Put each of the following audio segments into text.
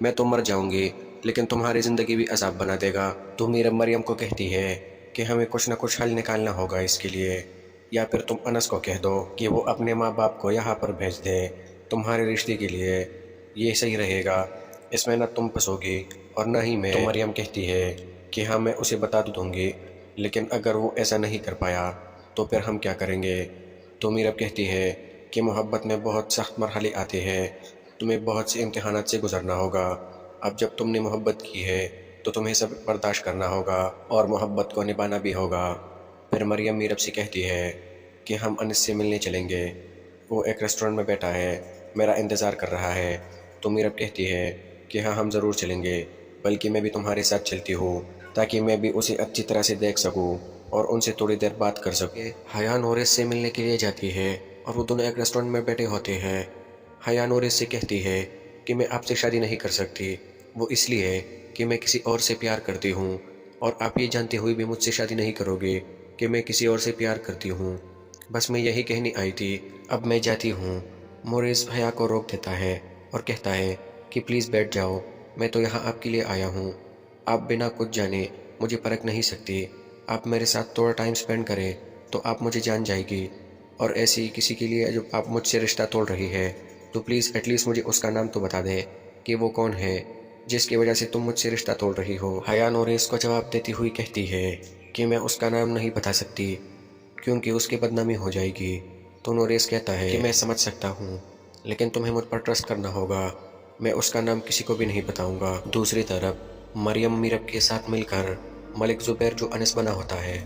میں تو مر جاؤں گی لیکن تمہاری زندگی بھی عذاب بنا دے گا۔ تو میرب مریم کو کہتی ہے کہ ہمیں کچھ نہ کچھ حل نکالنا ہوگا اس کے لیے، یا پھر تم انس کو کہہ دو کہ وہ اپنے ماں باپ کو یہاں پر بھیج دے تمہارے رشتے کے لیے، یہ صحیح رہے گا، اس میں نہ تم پھنسو گی اور نہ ہی میں۔ تو مریم کہتی ہے کہ ہاں میں اسے بتا دوں گی، لیکن اگر وہ ایسا نہیں کر پایا تو پھر ہم کیا کریں گے؟ تو میرب کہتی ہے کہ محبت میں بہت سخت مرحلے آتے ہیں، تمہیں بہت سے امتحانات سے گزرنا ہوگا، اب جب تم نے محبت کی ہے تو تمہیں سب برداشت کرنا ہوگا اور محبت کو نبھانا بھی ہوگا۔ پھر مریم میرب سے کہتی ہے کہ ہم انس سے ملنے چلیں گے، وہ ایک ریسٹورنٹ میں بیٹھا ہے، میرا انتظار کر رہا ہے۔ تو میرب کہتی ہے کہ ہاں ہم ضرور چلیں گے، بلکہ میں بھی تمہارے ساتھ چلتی ہوں تاکہ میں بھی اسے اچھی طرح سے دیکھ سکوں اور ان سے تھوڑی دیر بات کر سکوں۔ حیا نورس سے ملنے کے لیے جاتی ہے اور وہ دونوں ایک ریسٹورنٹ میں بیٹھے ہوتے ہیں۔ حیا نورس سے کہتی ہے کہ میں آپ سے شادی نہیں کر سکتی، وہ اس لیے کہ میں کسی اور سے پیار کرتی ہوں، اور آپ یہ جانتے ہوئے بھی مجھ سے شادی نہیں کرو گے کہ میں کسی اور سے پیار کرتی ہوں۔ بس میں یہی کہنی آئی تھی، اب میں جاتی ہوں۔ مورس حیا کو روک دیتا ہے اور کہتا ہے کہ پلیز بیٹھ جاؤ، میں تو یہاں آپ کے لیے آیا ہوں، آپ بنا کچھ جانے مجھے پرکھ نہیں سکتی، آپ میرے ساتھ تھوڑا ٹائم سپینڈ کریں تو آپ مجھے جان جائے گی، اور ایسی کسی کے لیے جو آپ مجھ سے رشتہ توڑ رہی ہے تو پلیز ایٹ لیسٹ مجھے اس کا نام تو بتا دے کہ وہ کون ہے جس کی وجہ سے تم مجھ سے رشتہ توڑ رہی ہو۔ حیا نورس کو جواب دیتی ہوئی کہتی ہے کہ میں اس کا نام نہیں بتا سکتی کیونکہ اس کی بدنامی ہو جائے گی۔ تو نورس کہتا ہے کہ میں سمجھ سکتا ہوں، لیکن تمہیں مجھ پر ٹرسٹ کرنا ہوگا، میں اس کا نام کسی کو بھی نہیں بتاؤں گا۔ دوسری طرف مریم میرب کے ساتھ مل کر ملک زبیر جو انس بنا ہوتا ہے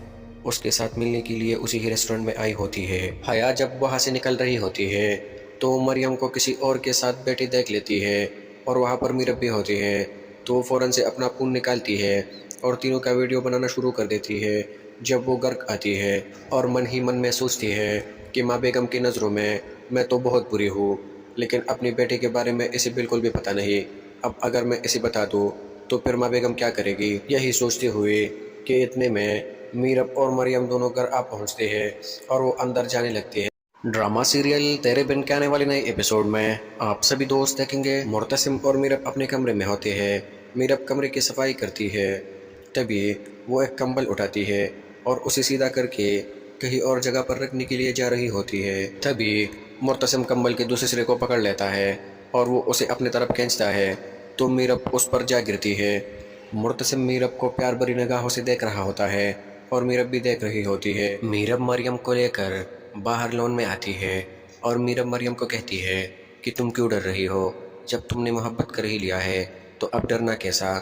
اس کے ساتھ ملنے کے لیے اسی ہی ریسٹورنٹ میں آئی ہوتی ہے۔ حیا جب وہاں سے نکل رہی ہوتی ہے تو مریم کو کسی اور کے ساتھ بیٹھی دیکھ لیتی ہے، اور وہاں پر میرب بھی ہوتی ہے، تو وہ فوراً سے اپنا فون نکالتی ہے اور تینوں کا ویڈیو بنانا شروع کر دیتی ہے۔ جب وہ گھر آتی ہے اور من ہی من میں سوچتی ہے کہ ماں بیگم کی نظروں میں تو بہت بری ہوں، لیکن اپنی بیٹے کے بارے میں اسے بالکل بھی پتہ نہیں، اب اگر میں اسے بتا دوں تو پھر ماں بیگم کیا کرے گی؟ یہی سوچتے ہوئے کہ اتنے میں میرب اور مریم دونوں گھر آ پہنچتے ہیں اور وہ اندر جانے لگتے ہیں۔ ڈرامہ سیریل تیرے بن کے آنے والے نئے ایپیسوڈ میں آپ سبھی دوست دیکھیں گے مرتسم اور میرب اپنے کمرے میں ہوتے ہیں۔ میرب کمرے کی صفائی کرتی ہے، تبھی وہ ایک کمبل اٹھاتی ہے اور اسے سیدھا کر کے کہیں اور جگہ پر رکھنے کے لیے جا رہی ہوتی ہے۔ تبھی مرتسم کمبل کے دوسرے سرے کو پکڑ لیتا ہے اور وہ اسے اپنے طرف کھینچتا ہے تو میرب اس پر جا گرتی ہے۔ مرتسم میرب کو پیار بھری نگاہوں سے دیکھ رہا ہوتا ہے اور میرب بھی دیکھ رہی ہوتی ہے۔ میرب مریم کو لے کر باہر لون میں آتی ہے اور میرب مریم کو کہتی ہے کہ تم کیوں ڈر رہی ہو؟ جب تم نے محبت کر ہی لیا ہے تو اب ڈرنا کیسا؟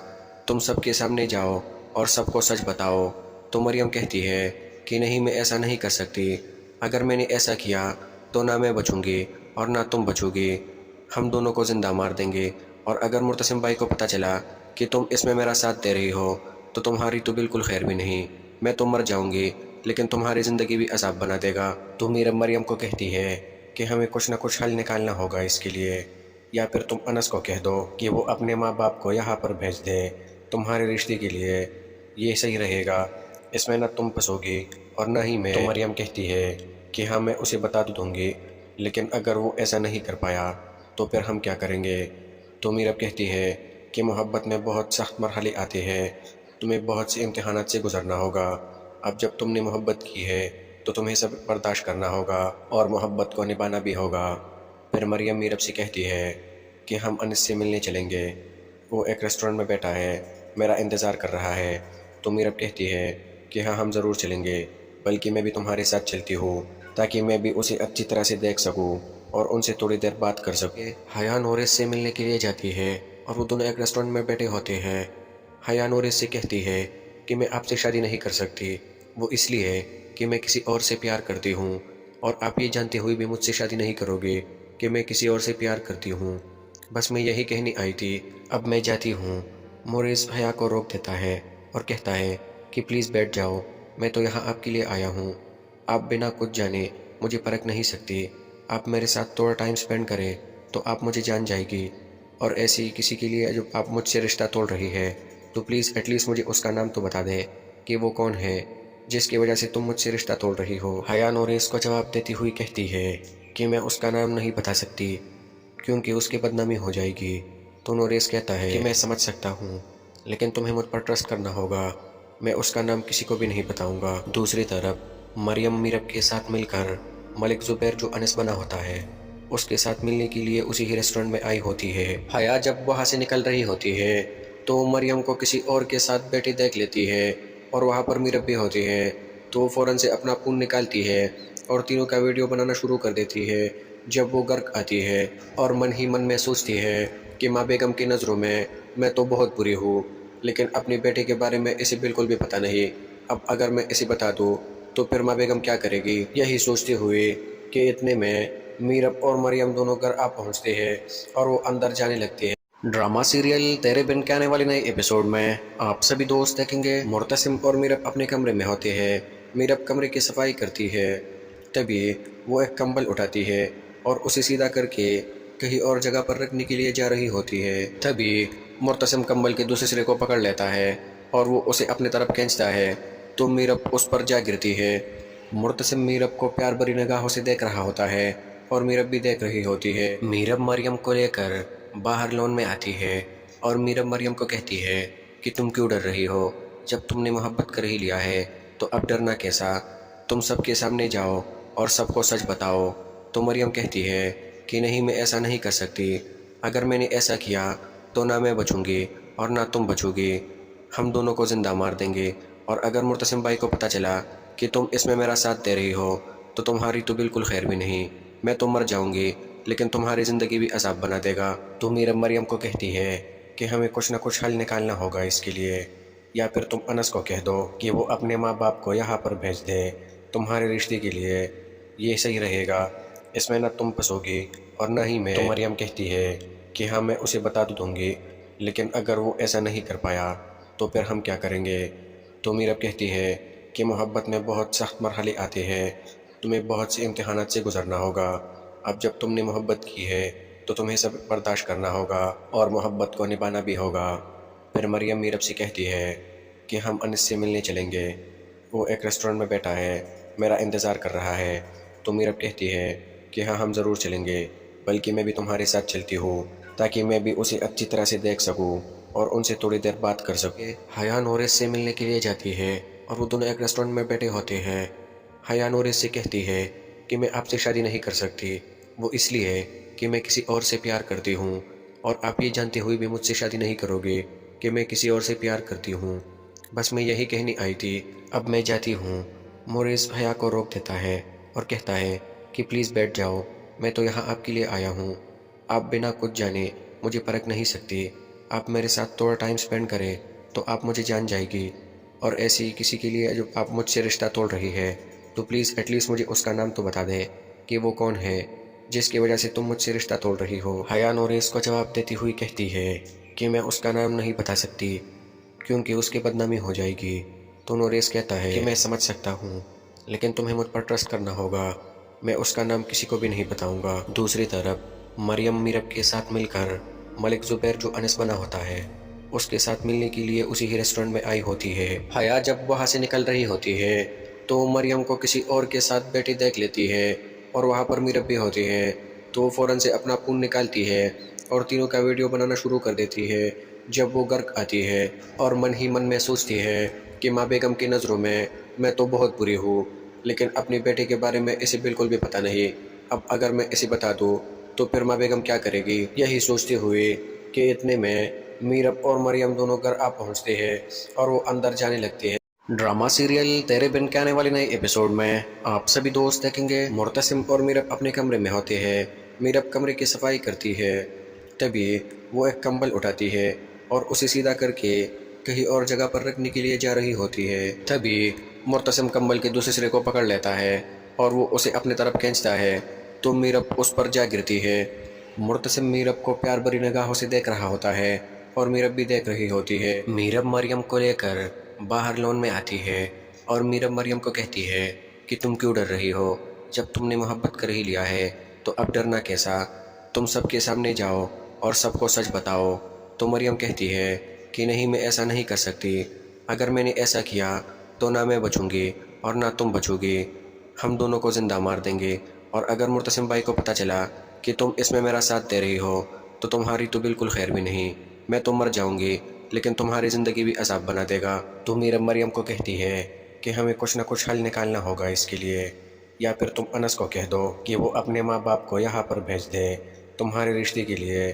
تم سب کے سامنے جاؤ اور سب کو سچ بتاؤ۔ تو مریم کہتی ہے کہ نہیں، میں ایسا نہیں کر سکتی، اگر میں نے ایسا کیا تو نہ میں بچوں گی اور نہ تم بچو گی، ہم دونوں کو زندہ مار دیں گے، اور اگر مرتسم بھائی کو پتہ چلا کہ تم اس میں میرا ساتھ دے رہی ہو تو تمہاری تو بالکل خیر بھی نہیں، میں تو مر جاؤں گی لیکن تمہاری زندگی بھی عذاب بنا دے گا۔ تو میرب مریم کو کہتی ہے کہ ہمیں کچھ نہ کچھ حل نکالنا ہوگا اس کے لیے، یا پھر تم انس کو کہہ دو کہ وہ اپنے ماں باپ کو یہاں پر بھیج دے تمہارے رشتے کے لیے، یہ صحیح رہے گا، اس میں نہ تم پھنسو گی اور نہ ہی میں۔ تو مریم کہتی ہے کہ ہاں میں اسے بتا دوں گی، لیکن اگر وہ ایسا نہیں کر پایا تو پھر ہم کیا کریں گے؟ تو میرب کہتی ہے کہ محبت میں بہت سخت مرحلے آتے ہیں، تمہیں بہت سے امتحانات سے گزرنا ہوگا، اب جب تم نے محبت کی ہے تو تمہیں سب برداشت کرنا ہوگا اور محبت کو نبھانا بھی ہوگا۔ پھر مریم میرب سے کہتی ہے کہ ہم انس سے ملنے چلیں گے، وہ ایک ریسٹورنٹ میں بیٹھا ہے، میرا انتظار کر رہا ہے۔ تو میرب کہتی ہے کہ ہاں ہم ضرور چلیں گے، بلکہ میں بھی تمہارے ساتھ چلتی ہوں تاکہ میں بھی اسے اچھی طرح سے دیکھ سکوں اور ان سے تھوڑی دیر بات کر سکوں۔ حیا نورس سے ملنے کے لیے جاتی ہے اور وہ دونوں ایک ریسٹورنٹ میں بیٹھے ہوتے ہیں۔ حیا نورس سے کہتی ہے کہ میں آپ سے شادی نہیں کر سکتی، وہ اس لیے کہ میں کسی اور سے پیار کرتی ہوں، اور آپ یہ جانتے ہوئے بھی مجھ سے شادی نہیں کرو گے کہ میں کسی اور سے پیار کرتی ہوں۔ بس میں یہی کہنی آئی تھی، اب میں جاتی ہوں۔ مورس حیا کو روک دیتا ہے اور کہتا ہے کہ پلیز بیٹھ جاؤ، میں تو یہاں آپ کے لیے آیا ہوں، آپ بنا کچھ جانے مجھے پرکھ نہیں سکتی، آپ میرے ساتھ تھوڑا ٹائم سپینڈ کریں تو آپ مجھے جان جائے گی، اور ایسی کسی کے لیے جو آپ مجھ سے رشتہ توڑ رہی ہے تو پلیز ایٹ لیسٹ مجھے اس کا نام تو بتا دے کہ وہ کون ہے جس کی وجہ سے تم مجھ سے رشتہ توڑ رہی ہو۔ حیا نورس کو جواب دیتی ہوئی کہتی ہے کہ میں اس کا نام نہیں بتا سکتی کیونکہ اس کی بدنامی ہو جائے گی۔ تو نوریس کہتا ہے کہ میں سمجھ سکتا ہوں، لیکن تمہیں مجھ پر ٹرسٹ کرنا ہوگا، میں اس کا نام کسی کو بھی نہیں بتاؤں گا۔ دوسری طرف مریم میرب کے ساتھ مل کر ملک زبیر جو انس بنا ہوتا ہے اس کے ساتھ ملنے کے لیے اسی ہی ریسٹورنٹ میں آئی ہوتی ہے۔ حیا جب وہاں سے نکل رہی ہوتی ہے تو مریم کو کسی اور کے ساتھ بیٹھی دیکھ لیتی ہے اور وہاں پر میرب بھی ہوتی ہے، تو وہ فوراً سے اپنا فون نکالتی ہے اور تینوں کا ویڈیو بنانا شروع کر دیتی ہے۔ جب وہ گھر آتی ہے اور من ہی من میں سوچتی ہے کہ ماں بیگم کی نظروں میں تو بہت بری ہوں، لیکن اپنی بیٹے کے بارے میں اسے بالکل بھی پتہ نہیں، اب اگر میں اسے بتا دوں تو پھر ماں بیگم کیا کرے گی۔ یہی سوچتے ہوئے کہ اتنے میں میرب اور مریم دونوں گھر آ پہنچتے ہیں اور وہ اندر جانے لگتے ہیں۔ ڈرامہ سیریل تیرے بن کے آنے والے نئے ایپیسوڈ میں آپ سبھی دوست دیکھیں گے مرتسم اور میرب اپنے کمرے میں ہوتے ہیں۔ میرب کمرے کی صفائی کرتی ہے، تبھی وہ ایک کمبل اٹھاتی ہے اور اسے سیدھا کر کے کہیں اور جگہ پر رکھنے کے لیے جا رہی ہوتی ہے۔ تبھی مرتسم کمبل کے دوسرے سرے کو پکڑ لیتا ہے اور وہ اسے اپنے طرف کھینچتا ہے تو میرب اس پر جا گرتی ہے۔ مرتسم میرب کو پیار بھری نگاہوں سے دیکھ رہا ہوتا ہے اور میرب بھی دیکھ رہی ہوتی ہے۔ میرب مریم کو لے کر باہر لون میں آتی ہے اور میرب مریم کو کہتی ہے کہ تم کیوں ڈر رہی ہو؟ جب تم نے محبت کر ہی لیا ہے تو اب ڈرنا کیسا؟ تم سب کے سامنے جاؤ اور سب کو سچ بتاؤ۔ تو مریم کہتی ہے کہ نہیں، میں ایسا نہیں کر سکتی، اگر میں نے ایسا کیا تو نہ میں بچوں گی اور نہ تم بچو گی، ہم دونوں کو زندہ مار دیں گے، اور اگر مرتسم بھائی کو پتہ چلا کہ تم اس میں میرا ساتھ دے رہی ہو تو تمہاری تو بالکل خیر بھی نہیں، میں تو مر جاؤں گی لیکن تمہاری زندگی بھی عذاب بنا دے گا۔ تو میرب مریم کو کہتی ہے کہ ہمیں کچھ نہ کچھ حل نکالنا ہوگا اس کے لیے، یا پھر تم انس کو کہہ دو کہ وہ اپنے ماں باپ کو یہاں پر بھیج دے تمہارے رشتے کے لیے، یہ صحیح رہے گا، اس میں نہ تم پھنسو گی اور نہ ہی میں۔ تو مریم کہتی ہے کہ ہاں میں اسے بتا دوں گی، لیکن اگر وہ ایسا نہیں کر پایا تو پھر ہم کیا کریں گے؟ تو میرب کہتی ہے کہ محبت میں بہت سخت مرحلے آتے ہیں، تمہیں بہت سے امتحانات سے گزرنا ہوگا، اب جب تم نے محبت کی ہے تو تمہیں سب برداشت کرنا ہوگا اور محبت کو نبھانا بھی ہوگا۔ پھر مریم میرب سے کہتی ہے کہ ہم انس سے ملنے چلیں گے، وہ ایک ریسٹورنٹ میں بیٹھا ہے، میرا انتظار کر رہا ہے۔ تو میرب کہتی ہے کہ ہاں ہم ضرور چلیں گے، بلکہ میں بھی تمہارے ساتھ چلتی ہوں تاکہ میں بھی اسے اچھی طرح سے دیکھ سکوں اور ان سے تھوڑی دیر بات کر سکوں۔ حیا نورس سے ملنے کے لیے جاتی ہے اور وہ دونوں ایک ریسٹورنٹ میں بیٹھے ہوتے ہیں۔ حیا نورس سے کہتی ہے کہ میں آپ سے شادی نہیں کر سکتی، وہ اس لیے کہ میں کسی اور سے پیار کرتی ہوں، اور آپ یہ جانتے ہوئے بھی مجھ سے شادی نہیں کرو گے کہ میں کسی اور سے پیار کرتی ہوں، بس میں یہی کہنی آئی تھی، اب میں جاتی ہوں۔ مورس حیا کو روک دیتا ہے اور کہتا ہے کہ پلیز بیٹھ جاؤ، میں تو یہاں آپ کے لیے آیا ہوں، آپ بنا کچھ جانے مجھے پرکھ نہیں سکتی، آپ میرے ساتھ تھوڑا ٹائم سپینڈ کریں تو آپ مجھے جان جائے گی، اور ایسی کسی کے لیے جو آپ مجھ سے رشتہ توڑ رہی ہے تو پلیز ایٹ لیسٹ مجھے اس کا نام تو بتا دیں کہ وہ کون ہے جس کی وجہ سے تم مجھ سے رشتہ توڑ رہی ہو۔ حیا نورس کو جواب دیتی ہوئی کہتی ہے کہ میں اس کا نام نہیں بتا سکتی کیونکہ اس کی بدنامی ہو جائے گی۔ تو نورس کہتا ہے کہ میں سمجھ سکتا ہوں، لیکن تمہیں مجھ پر ٹرسٹ کرنا ہوگا، میں اس کا نام کسی کو بھی نہیں بتاؤں گا۔ دوسری طرف مریم میرب کے ساتھ مل کر ملک زبیر جو انس بنا ہوتا ہے اس کے ساتھ ملنے کے لیے اسی ہی ریسٹورنٹ میں آئی ہوتی ہے۔ حیا جب وہاں سے نکل رہی ہوتی ہے تو مریم کو کسی اور کے ساتھ بیٹھی دیکھ لیتی ہے اور وہاں پر میرب بھی ہوتی ہے، تو وہ فوراً سے اپنا فون نکالتی ہے اور تینوں کا ویڈیو بنانا شروع کر دیتی ہے۔ جب وہ گھر آتی ہے اور من ہی من میں سوچتی ہے کہ ماں بیگم کی نظروں میں تو بہت بری ہوں، لیکن اپنی بیٹے کے بارے میں اسے بالکل بھی پتہ نہیں، اب اگر میں اسے بتا دوں تو پھر ماں بیگم کیا کرے گی۔ یہی سوچتے ہوئے کہ اتنے میں میرب اور مریم دونوں گھر آ پہنچتے ہیں اور وہ اندر جانے لگتے ہیں۔ ڈرامہ سیریل تیرے بن کے آنے والے نئے ایپیسوڈ میں آپ سبھی دوست دیکھیں گے مرتسم اور میرب اپنے کمرے میں ہوتے ہیں۔ میرب کمرے کی صفائی کرتی ہے، تبھی وہ ایک کمبل اٹھاتی ہے اور اسے سیدھا کر کے کہیں اور جگہ پر رکھنے کے لیے جا رہی ہوتی ہے۔ تبھی مرتسم کمبل کے دوسرے سرے کو پکڑ لیتا ہے اور وہ اسے اپنے طرف کھینچتا ہے تو میرب اس پر جا گرتی ہے۔ مرتسم میرب کو پیار بھری نگاہوں سے دیکھ رہا ہوتا ہے اور میرب بھی دیکھ رہی ہوتی ہے۔ میرب مریم کو لے کر باہر لون میں آتی ہے اور میرب مریم کو کہتی ہے کہ تم کیوں ڈر رہی ہو؟ جب تم نے محبت کر ہی لیا ہے تو اب ڈرنا کیسا؟ تم سب کے سامنے جاؤ اور سب کو سچ بتاؤ۔ تو مریم کہتی ہے کہ نہیں، میں ایسا نہیں کر سکتی، اگر میں نے ایسا کیا تو نہ میں بچوں گی اور نہ تم بچو گی، ہم دونوں کو زندہ مار دیں گے، اور اگر مرتسم بھائی کو پتہ چلا کہ تم اس میں میرا ساتھ دے رہی ہو تو تمہاری تو بالکل خیر بھی نہیں، میں تو مر جاؤں گی لیکن تمہاری زندگی بھی عذاب بنا دے گا۔ تو میرب مریم کو کہتی ہے کہ ہمیں کچھ نہ کچھ حل نکالنا ہوگا اس کے لیے، یا پھر تم انس کو کہہ دو کہ وہ اپنے ماں باپ کو یہاں پر بھیج دے تمہارے رشتے کے لیے،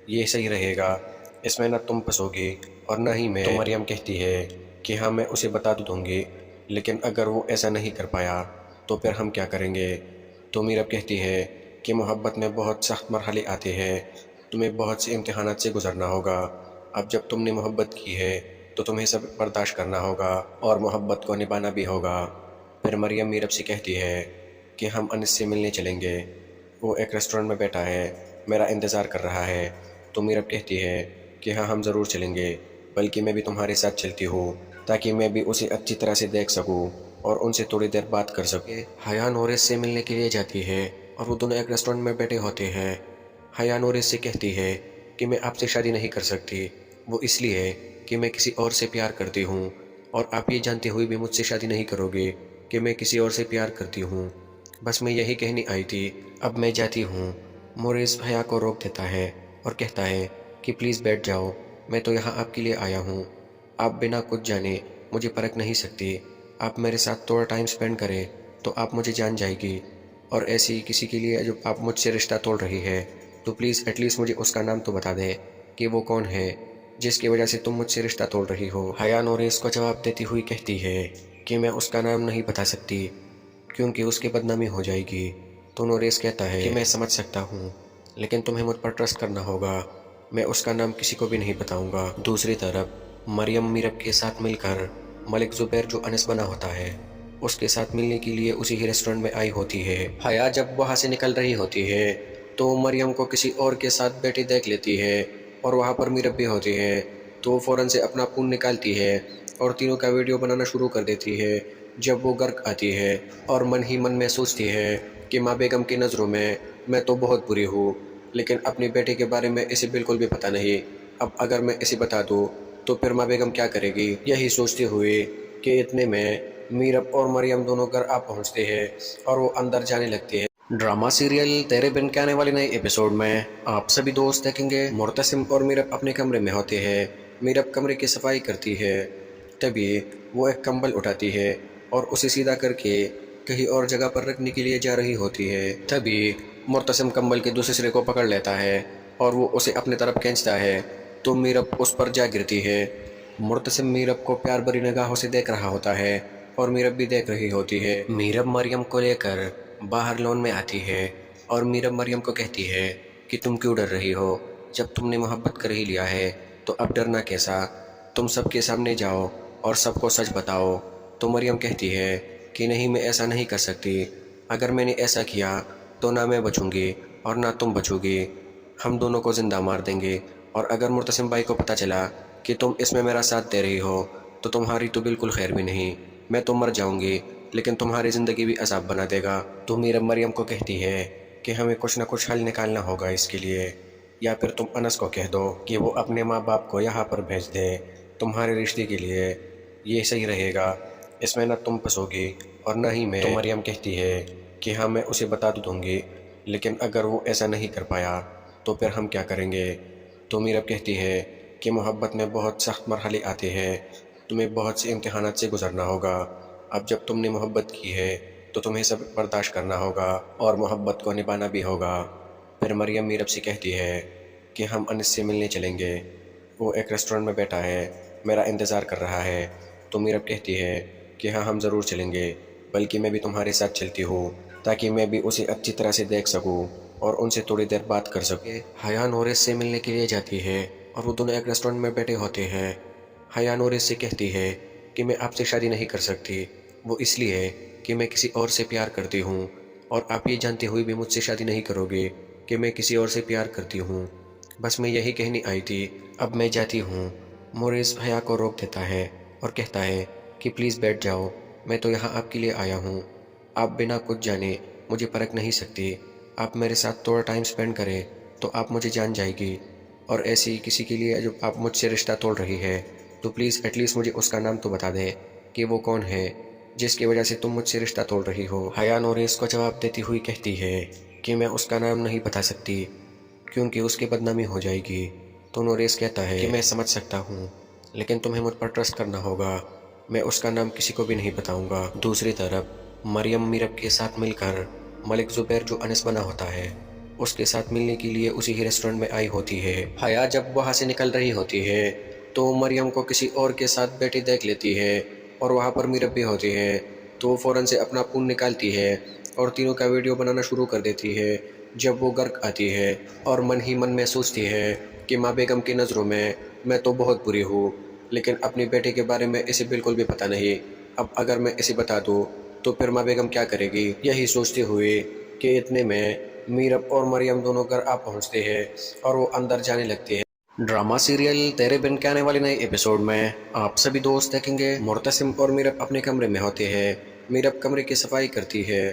یہ صحیح رہے گا، اس میں نہ تم پھنسو گی اور نہ ہی میں۔ تو مریم کہتی ہے کہ ہاں میں اسے بتا دوں گی، لیکن اگر وہ ایسا نہیں کر پایا تو پھر ہم کیا کریں گے؟ تو میرب کہتی ہے کہ محبت میں بہت سخت مرحلے آتے ہیں، تمہیں بہت سے امتحانات سے گزرنا ہوگا، اب جب تم نے محبت کی ہے تو تمہیں سب برداشت کرنا ہوگا اور محبت کو نبھانا بھی ہوگا۔ پھر مریم میرب سے کہتی ہے کہ ہم انس سے ملنے چلیں گے، وہ ایک ریسٹورنٹ میں بیٹھا ہے، میرا انتظار کر رہا ہے۔ تو میرب کہتی ہے کہ ہاں ہم ضرور چلیں گے، بلکہ میں بھی تمہارے ساتھ چلتی ہوں تاکہ میں بھی اسے اچھی طرح سے دیکھ سکوں اور ان سے تھوڑی دیر بات کر سکوں۔ حیا نورس سے ملنے کے لیے جاتی ہے اور وہ دونوں ایک ریسٹورنٹ میں بیٹھے ہوتے ہیں۔ حیا نورس سے کہتی ہے کہ میں آپ سے شادی نہیں کر سکتی، وہ اس لیے کہ میں کسی اور سے پیار کرتی ہوں، اور آپ یہ جانتے ہوئے بھی مجھ سے شادی نہیں کرو گے کہ میں کسی اور سے پیار کرتی ہوں۔ بس میں یہی کہنی آئی تھی، اب میں جاتی ہوں۔ مورس حیا کو روک دیتا ہے اور کہتا ہے کہ پلیز بیٹھ جاؤ، میں تو یہاں آپ کے لیے آیا ہوں، آپ بنا کچھ جانے مجھے پرکھ نہیں سکتی، آپ میرے ساتھ تھوڑا ٹائم سپینڈ کریں تو آپ مجھے جان جائے گی، اور ایسی کسی کے لیے جو آپ مجھ سے رشتہ توڑ رہی ہے تو پلیز ایٹ لیسٹ مجھے اس کا نام تو بتا دے کہ وہ کون ہے جس کی وجہ سے تم مجھ سے رشتہ توڑ رہی ہو۔ حیا نورس کو جواب دیتی ہوئی کہتی ہے کہ میں اس کا نام نہیں بتا سکتی کیونکہ اس کی بدنامی ہو جائے گی۔ تو نورس کہتا ہے کہ میں سمجھ سکتا ہوں، لیکن تمہیں مجھ پر ٹرسٹ کرنا ہوگا، میں اس کا نام کسی کو بھی نہیں بتاؤں گا۔ دوسری طرف مریم میرب کے ساتھ مل کر ملک زبیر جو انس بنا ہوتا ہے اس کے ساتھ ملنے کے لیے اسی ہی ریسٹورنٹ میں آئی ہوتی ہے۔ حیا جب وہاں سے نکل رہی ہوتی ہے تو مریم کو کسی اور کے ساتھ بیٹھی دیکھ لیتی ہے، اور وہاں پر میرب بھی ہوتی ہے، تو وہ فوراً سے اپنا فون نکالتی ہے اور تینوں کا ویڈیو بنانا شروع کر دیتی ہے۔ جب وہ گھر آتی ہے اور من ہی من میں سوچتی ہے کہ ماں بیگم کی نظروں میں تو بہت بری ہوں، لیکن اپنی بیٹی کے بارے میں اسے بالکل بھی پتہ نہیں، اب اگر میں اسے بتا دوں تو پھر ماں بیگم کیا کرے گی؟ یہی سوچتے ہوئے کہ اتنے میں میرب اور مریم دونوں گھر آ پہنچتے ہیں اور وہ اندر جانے لگتے ہیں۔ ڈرامہ سیریل تیرے بن کے آنے والے نئے ایپیسوڈ میں آپ سبھی دوست دیکھیں گے مرتسم اور میرب اپنے کمرے میں ہوتے ہیں۔ میرب کمرے کی صفائی کرتی ہے، تبھی وہ ایک کمبل اٹھاتی ہے اور اسے سیدھا کر کے کہیں اور جگہ پر رکھنے کے لیے جا رہی ہوتی ہے۔ تبھی مرتسم کمبل کے دوسرے سرے کو پکڑ لیتا ہے اور وہ اسے اپنے طرف کھینچتا ہے تو میرب اس پر جا گرتی ہے۔ مرتسم میرب کو پیار بھری نگاہوں سے دیکھ رہا ہوتا ہے اور میرب بھی دیکھ رہی ہوتی ہے۔ میرب مریم کو لے کر باہر لون میں آتی ہے اور میرب مریم کو کہتی ہے کہ تم کیوں ڈر رہی ہو؟ جب تم نے محبت کر ہی لیا ہے تو اب ڈرنا کیسا؟ تم سب کے سامنے جاؤ اور سب کو سچ بتاؤ۔ تو مریم کہتی ہے کہ نہیں، میں ایسا نہیں کر سکتی، اگر میں نے ایسا کیا تو نہ میں بچوں گی اور نہ تم بچو گی، ہم دونوں کو زندہ مار دیں گے، اور اگر مرتسم بھائی کو پتہ چلا کہ تم اس میں میرا ساتھ دے رہی ہو تو تمہاری تو بالکل خیر بھی نہیں، میں تو مر جاؤں گی لیکن تمہاری زندگی بھی عذاب بنا دے گا۔ تو میرب مریم کو کہتی ہے کہ ہمیں کچھ نہ کچھ حل نکالنا ہوگا اس کے لیے، یا پھر تم انس کو کہہ دو کہ وہ اپنے ماں باپ کو یہاں پر بھیج دے تمہارے رشتے کے لیے، یہ صحیح رہے گا، اس میں نہ تم پھنسو گی اور نہ ہی میں۔ تو مریم کہتی ہے کہ ہاں میں اسے بتا دوں گی، لیکن اگر وہ ایسا نہیں کر پایا تو پھر ہم کیا کریں گے؟ تو میرب کہتی ہے کہ محبت میں بہت سخت مرحلے آتے ہیں، تمہیں بہت سے امتحانات سے گزرنا ہوگا، اب جب تم نے محبت کی ہے تو تمہیں سب برداشت کرنا ہوگا اور محبت کو نبھانا بھی ہوگا۔ پھر مریم میرب سے کہتی ہے کہ ہم انس سے ملنے چلیں گے، وہ ایک ریسٹورنٹ میں بیٹھا ہے، میرا انتظار کر رہا ہے۔ تو میرب کہتی ہے کہ ہاں ہم ضرور چلیں گے، بلکہ میں بھی تمہارے ساتھ چلتی ہوں تاکہ میں بھی اسے اچھی طرح سے دیکھ سکوں اور ان سے تھوڑی دیر بات کر سکوں۔ حیا نورس سے ملنے کے لیے جاتی ہے اور وہ دونوں ایک ریسٹورنٹ میں بیٹھے ہوتے ہیں۔ حیا نورس سے کہتی ہے کہ میں آپ سے شادی نہیں کر سکتی، وہ اس لیے کہ میں کسی اور سے پیار کرتی ہوں، اور آپ یہ جانتے ہوئے بھی مجھ سے شادی نہیں کرو گے کہ میں کسی اور سے پیار کرتی ہوں۔ بس میں یہی کہنی آئی تھی، اب میں جاتی ہوں۔ مورس حیا کو روک دیتا ہے اور کہتا ہے کہ پلیز بیٹھ جاؤ، میں تو یہاں آپ کے لیے آیا ہوں، آپ بنا کچھ جانے مجھے پرکھ نہیں سکتی، آپ میرے ساتھ تھوڑا ٹائم سپینڈ کریں تو آپ مجھے جان جائے گی، اور ایسی کسی کے لیے جو آپ مجھ سے رشتہ توڑ رہی ہے تو پلیز ایٹ لیسٹ مجھے اس کا نام تو بتا دے کہ وہ کون ہے جس کی وجہ سے تم مجھ سے رشتہ توڑ رہی ہو۔ حیا نورس کو جواب دیتی ہوئی کہتی ہے کہ میں اس کا نام نہیں بتا سکتی کیونکہ اس کی بدنامی ہو جائے گی۔ تو نوریس کہتا ہے کہ میں سمجھ سکتا ہوں، لیکن تمہیں مجھ پر ٹرسٹ کرنا ہوگا، میں اس کا نام کسی کو بھی نہیں بتاؤں گا۔ دوسری طرف مریم میرب کے ساتھ مل کر ملک زبیر جو انس بنا ہوتا ہے اس کے ساتھ ملنے کے لیے اسی ہی ریسٹورنٹ میں آئی ہوتی ہے۔ حیا جب وہاں سے نکل رہی ہوتی ہے تو مریم کو کسی اور کے ساتھ بیٹھی دیکھ لیتی ہے اور وہاں پر میرب بھی ہوتی ہے، تو وہ فوراً سے اپنا فون نکالتی ہے اور تینوں کا ویڈیو بنانا شروع کر دیتی ہے۔ جب وہ گھر آتی ہے اور من ہی من میں سوچتی ہے کہ ماں بیگم کی نظروں میں تو بہت بری ہوں، لیکن اپنی بیٹے کے بارے میں اسے بالکل بھی پتہ نہیں۔ اب اگر میں اسے بتا دوں تو پھر ماں بیگم کیا کرے گی؟ یہی سوچتے ہوئے کہ اتنے میں میرب اور مریم دونوں گھر آ پہنچتے ہیں اور وہ اندر جانے لگتے ہیں۔ ڈرامہ سیریل تیرے بن کے آنے والے نئے ایپیسوڈ میں آپ سبھی دوست دیکھیں گے معتصم اور میرب اپنے کمرے میں ہوتے ہیں۔ میرب کمرے کی صفائی کرتی ہے،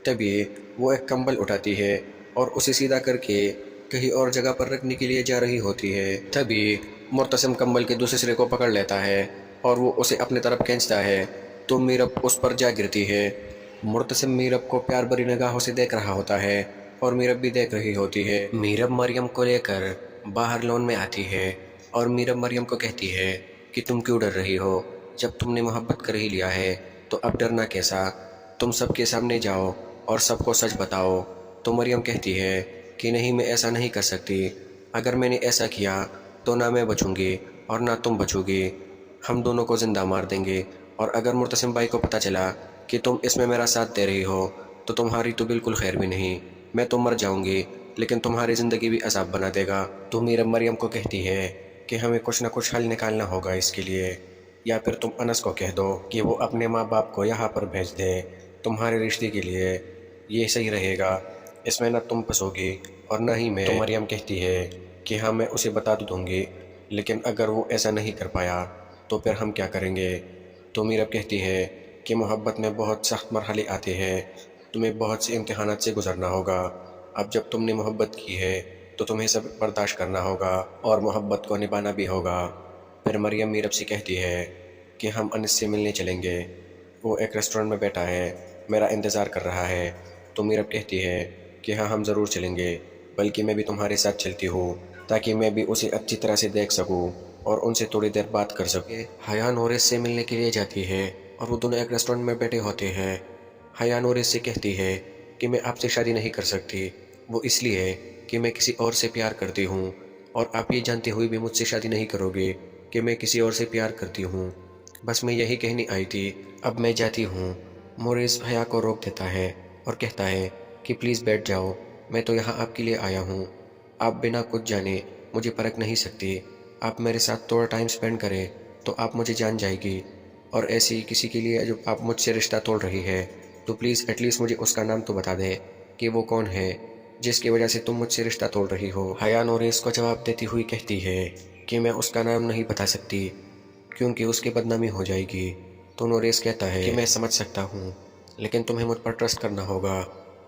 تبھی وہ ایک کمبل اٹھاتی ہے اور اسے سیدھا کر کے کہیں اور جگہ پر رکھنے کے لیے جا رہی ہوتی ہے۔ تبھی معتصم کمبل کے دوسرے سرے کو پکڑ لیتا ہے اور وہ اسے اپنے طرف کھینچتا ہے تو میرب اس پر جا گرتی ہے۔ معتصم میرب کو پیار بھری نگاہوں سے دیکھ رہا ہوتا ہے اور میرب بھی دیکھ رہی ہوتی ہے۔ میرب مریم کو لے کر باہر لون میں آتی ہے اور میرب مریم کو کہتی ہے کہ تم کیوں ڈر رہی ہو؟ جب تم نے محبت کر ہی لیا ہے تو اب ڈرنا کیسا؟ تم سب کے سامنے جاؤ اور سب کو سچ بتاؤ۔ تو مریم کہتی ہے کہ نہیں، میں ایسا نہیں کر سکتی، اگر میں نے ایسا کیا تو نہ میں بچوں گی اور نہ تم بچو گی، ہم دونوں کو زندہ مار دیں گے، اور اگر معتصم بھائی کو پتہ چلا کہ تم اس میں میرا ساتھ دے رہی ہو تو تمہاری تو بالکل خیر بھی نہیں، میں تو مر جاؤں گی لیکن تمہاری زندگی بھی عذاب بنا دے گا۔ تو میرب مریم کو کہتی ہے کہ ہمیں کچھ نہ کچھ حل نکالنا ہوگا اس کے لیے، یا پھر تم انس کو کہہ دو کہ وہ اپنے ماں باپ کو یہاں پر بھیج دے تمہارے رشتے کے لیے، یہ صحیح رہے گا، اس میں نہ تم پھنسو گی اور نہ ہی میں۔ تو مریم کہتی ہے کہ ہاں میں اسے بتا دوں گی، لیکن اگر وہ ایسا نہیں کر پایا تو پھر ہم کیا کریں گے؟ تو میرب کہتی ہے کہ محبت میں بہت سخت مرحلے آتے ہیں، تمہیں بہت سے امتحانات سے گزرنا ہوگا، اب جب تم نے محبت کی ہے تو تمہیں سب برداشت کرنا ہوگا اور محبت کو نبھانا بھی ہوگا۔ پھر مریم میرب سے کہتی ہے کہ ہم انس سے ملنے چلیں گے، وہ ایک ریسٹورنٹ میں بیٹھا ہے، میرا انتظار کر رہا ہے۔ تو میرب کہتی ہے کہ ہاں ہم ضرور چلیں گے، بلکہ میں بھی تمہارے ساتھ چلتی ہوں تاکہ میں بھی اسے اچھی طرح سے دیکھ سکوں اور ان سے تھوڑی دیر بات کر سکوں۔ حیا نورس سے ملنے کے لیے جاتی ہے اور وہ دونوں ایک ریسٹورنٹ میں بیٹھے ہوتے ہیں۔ حیا نورس سے کہتی ہے کہ میں آپ سے شادی نہیں کر سکتی، وہ اس لیے کہ میں کسی اور سے پیار کرتی ہوں، اور آپ یہ جانتے ہوئے بھی مجھ سے شادی نہیں کرو گے کہ میں کسی اور سے پیار کرتی ہوں، بس میں یہی کہنی آئی تھی، اب میں جاتی ہوں۔ مورس حیا کو روک دیتا ہے اور کہتا ہے کہ پلیز بیٹھ جاؤ، میں تو یہاں آپ کے لیے آیا ہوں، آپ بنا کچھ جانے مجھے پرکھ نہیں سکتی، آپ میرے ساتھ تھوڑا ٹائم سپینڈ کریں تو آپ مجھے جان جائے گی، اور ایسی کسی کے لیے جو آپ مجھ سے رشتہ توڑ رہی ہے تو پلیز ایٹ لیسٹ مجھے اس کا نام تو بتا دے کہ وہ کون ہے جس کی وجہ سے تم مجھ سے رشتہ توڑ رہی ہو۔ حیا نورس کو جواب دیتی ہوئی کہتی ہے کہ میں اس کا نام نہیں بتا سکتی کیونکہ اس کی بدنامی ہو جائے گی۔ تو نورس کہتا ہے کہ میں سمجھ سکتا ہوں، لیکن تمہیں مجھ پر ٹرسٹ کرنا ہوگا،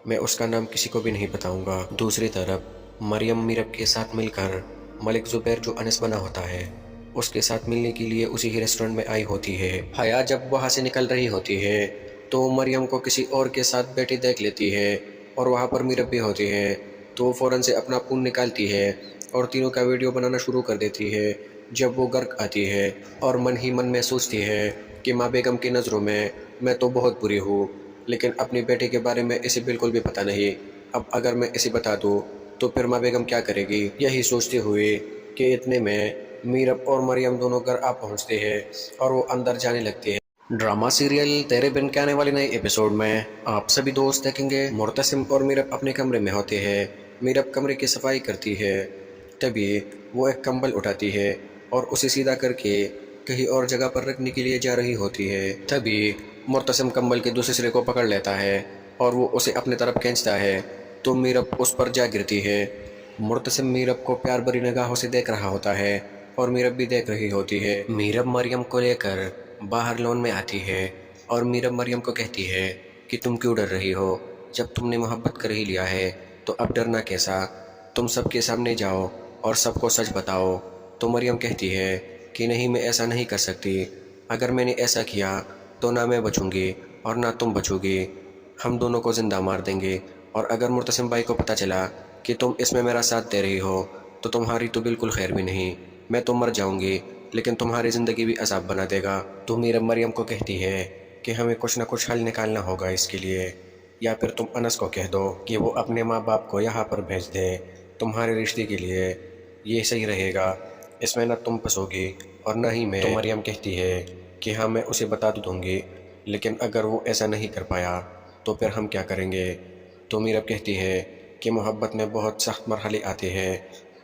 میں اس کا نام کسی کو بھی نہیں بتاؤں گا۔ دوسری طرف مریم میرب کے ساتھ مل کر ملک زبیر جو انس بنا ہوتا ہے اس کے ساتھ ملنے کے لیے اسی ہی ریسٹورنٹ میں آئی ہوتی ہے۔ حیا جب وہاں سے نکل رہی ہوتی ہے تو مریم کو کسی اور کے ساتھ بیٹھی دیکھ لیتی ہے اور وہاں پر میرب بھی ہوتی ہے، تو وہ فوراً سے اپنا فون نکالتی ہے اور تینوں کا ویڈیو بنانا شروع کر دیتی ہے۔ جب وہ گھر آتی ہے اور من ہی من میں سوچتی ہے کہ ماں بیگم کی نظروں میں تو بہت بری ہوں، لیکن اپنی بیٹے کے بارے میں اسے بالکل بھی پتہ نہیں، اب اگر میں اسے بتا دوں تو پھر ماں بیگم کیا کرے گی؟ یہی سوچتے ہوئے کہ اتنے میں میرب اور مریم دونوں گھر آ پہنچتے ہیں اور وہ اندر جانے لگتے ہیں۔ ڈرامہ سیریل تیرے بن کے آنے والے نئے ایپیسوڈ میں آپ سبھی دوست دیکھیں گے معتصم اور میرب اپنے کمرے میں ہوتے ہیں۔ میرب کمرے کی صفائی کرتی ہے، تبھی وہ ایک کمبل اٹھاتی ہے اور اسے سیدھا کر کے کہیں اور جگہ پر رکھنے کے لیے جا رہی ہوتی ہے۔ تبھی معتصم کمبل کے دوسرے سرے کو پکڑ لیتا ہے اور وہ اسے اپنے طرف کھینچتا ہے تو میرب اس پر جا گرتی ہے۔ معتصم میرب کو پیار بھری نگاہوں سے دیکھ رہا ہوتا ہے اور میرب بھی دیکھ رہی ہوتی ہے۔ میرب مریم کو لے کر باہر لون میں آتی ہے اور میرب مریم کو کہتی ہے کہ تم کیوں ڈر رہی ہو؟ جب تم نے محبت کر ہی لیا ہے تو اب ڈرنا کیسا؟ تم سب کے سامنے جاؤ اور سب کو سچ بتاؤ۔ تو مریم کہتی ہے کہ نہیں، میں ایسا نہیں کر سکتی، اگر میں نے ایسا کیا تو نہ میں بچوں گی اور نہ تم بچو گی، ہم دونوں کو زندہ مار دیں گے، اور اگر معتصم بھائی کو پتہ چلا کہ تم اس میں میرا ساتھ دے رہی ہو تو تمہاری تو بالکل خیر بھی نہیں، میں تو مر جاؤں گی لیکن تمہاری زندگی بھی عذاب بنا دے گا۔ تو میرب مریم کو کہتی ہے کہ ہمیں کچھ نہ کچھ حل نکالنا ہوگا اس کے لیے، یا پھر تم انس کو کہہ دو کہ وہ اپنے ماں باپ کو یہاں پر بھیج دے تمہارے رشتے کے لیے، یہ صحیح رہے گا، اس میں نہ تم پھنسو گی اور نہ ہی میں۔ تو مریم کہتی ہے کہ ہاں میں اسے بتا تو دوں گی، لیکن اگر وہ ایسا نہیں کر پایا تو پھر ہم کیا کریں گے؟ تو میرب کہتی ہے کہ محبت میں بہت سخت مرحلے آتے ہیں،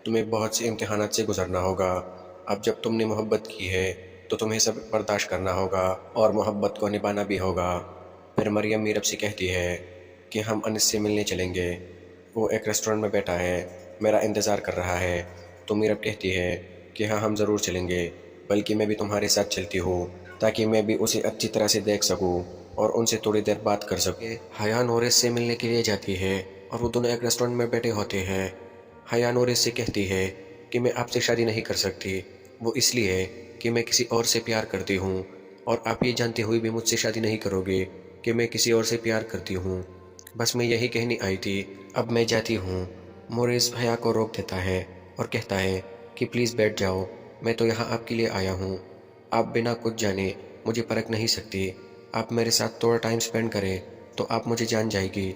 تمہیں بہت سے امتحانات سے گزرنا ہوگا، اب جب تم نے محبت کی ہے تو تمہیں سب برداشت کرنا ہوگا اور محبت کو نبھانا بھی ہوگا۔ پھر مریم میرب سے کہتی ہے کہ ہم انس سے ملنے چلیں گے، وہ ایک ریسٹورنٹ میں بیٹھا ہے، میرا انتظار کر رہا ہے۔ تو میرب کہتی ہے کہ ہاں ہم ضرور چلیں گے، بلکہ میں بھی تمہارے ساتھ چلتی ہوں تاکہ میں بھی اسے اچھی طرح سے دیکھ سکوں اور ان سے تھوڑی دیر بات کر سکوں۔ حیا نورس سے ملنے کے لیے جاتی ہے اور وہ دونوں ایک ریسٹورنٹ میں بیٹھے ہوتے ہیں۔ حیا نورس سے کہتی ہے کہ میں آپ سے شادی نہیں کر سکتی، وہ اس لیے کہ میں کسی اور سے پیار کرتی ہوں، اور آپ یہ جانتے ہوئے بھی مجھ سے شادی نہیں کرو گے کہ میں کسی اور سے پیار کرتی ہوں۔ بس میں یہی کہنی آئی تھی، اب میں جاتی ہوں۔ مورس حیا کو روک دیتا ہے اور کہتا ہے کہ پلیز بیٹھ جاؤ، میں تو یہاں آپ کے لیے آیا ہوں، آپ بنا کچھ جانے مجھے پرکھ نہیں سکتی، آپ میرے ساتھ تھوڑا ٹائم سپینڈ کریں تو آپ مجھے جان جائے گی،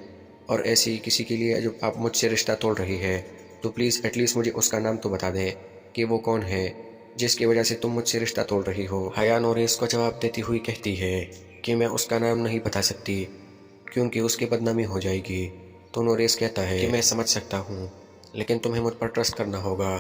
اور ایسی کسی کے لیے جو آپ مجھ سے رشتہ توڑ رہی ہے تو پلیز ایٹ لیسٹ مجھے اس کا نام تو بتا دے کہ وہ کون ہے جس کی وجہ سے تم مجھ سے رشتہ توڑ رہی ہو۔ حیا نورس کو جواب دیتی ہوئی کہتی ہے کہ میں اس کا نام نہیں بتا سکتی کیونکہ اس کی بدنامی ہو جائے گی۔ تو نورس کہتا ہے کہ میں سمجھ سکتا ہوں، لیکن تمہیں مجھ پر ٹرسٹ کرنا ہوگا،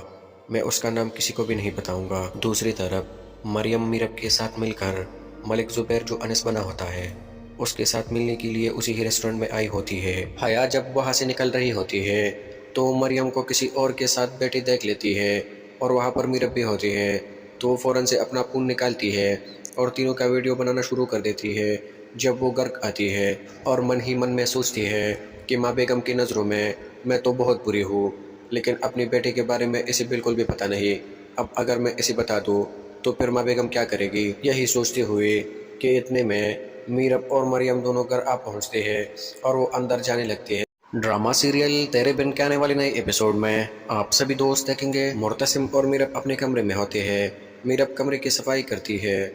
میں اس کا نام کسی کو بھی نہیں بتاؤں گا۔ دوسری طرف مریم میرب کے ساتھ مل کر ملک زبیر جو انس بنا ہوتا ہے اس کے ساتھ ملنے کے لیے اسی ہی ریسٹورنٹ میں آئی ہوتی ہے۔ حیا جب وہاں سے نکل رہی ہوتی ہے تو مریم کو کسی اور کے ساتھ بیٹھی دیکھ لیتی ہے، اور وہاں پر میرب بھی ہوتی ہے، تو وہ فوراً سے اپنا فون نکالتی ہے اور تینوں کا ویڈیو بنانا شروع کر دیتی ہے۔ جب وہ گھر آتی ہے اور من ہی من میں سوچتی ہے کہ ماں بیگم کی نظروں میں تو بہت بری ہوں، لیکن اپنی بیٹی کے بارے میں اسے بالکل بھی پتہ نہیں، اب اگر میں اسے بتا دوں تو پھر ماں بیگم کیا کرے گی؟ یہی سوچتے ہوئے کہ اتنے میں میرب اور مریم دونوں گھر آ پہنچتے ہیں اور وہ اندر جانے لگتے ہیں۔ ڈرامہ سیریل تیرے بن کے آنے والے نئے ایپیسوڈ میں آپ سبھی دوست دیکھیں گے مرتسم اور میرب اپنے کمرے میں ہوتے ہیں، میرب کمرے کی صفائی کرتی ہے،